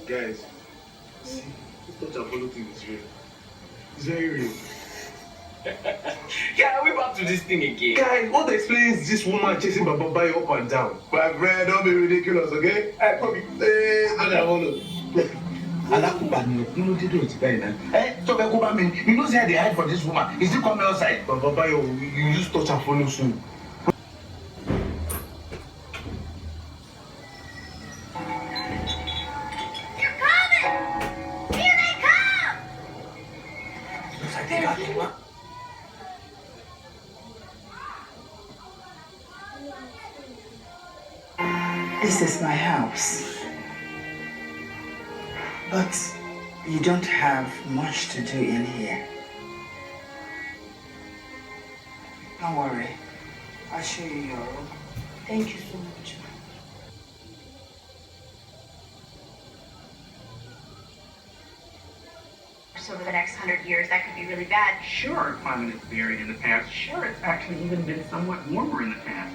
Guys, see, this touch and follow thing is real. It's very real. Yeah, we're back to this thing again. Guys, what explains this woman chasing Baba Bayo up and down? My friend, don't be ridiculous, okay? I probably say that I want to. You know say they hide for this woman. Is he coming outside? Baba Bayo, you use touch and follow soon. They're coming! Here they come! Looks like they got you. This is my house. But you don't have much to do in here. Don't worry. I'll show you your room. Thank you so much. So over the next 100 years, that could be really bad. Sure, climate has varied in the past. Sure, it's actually even been somewhat warmer in the past.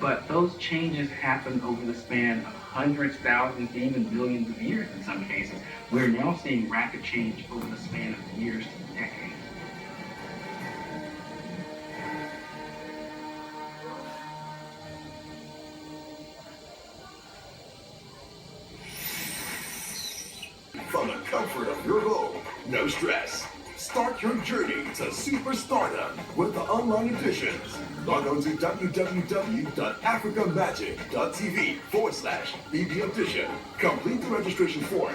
But those changes happen over the span of hundreds, thousands, even millions of years in some cases. We're now seeing rapid change over the span of years to decades. From the comfort of your home, no stress. Start your journey to superstardom with the online editions. Log on to www.africamagic.tv/BB Edition. Complete the registration form.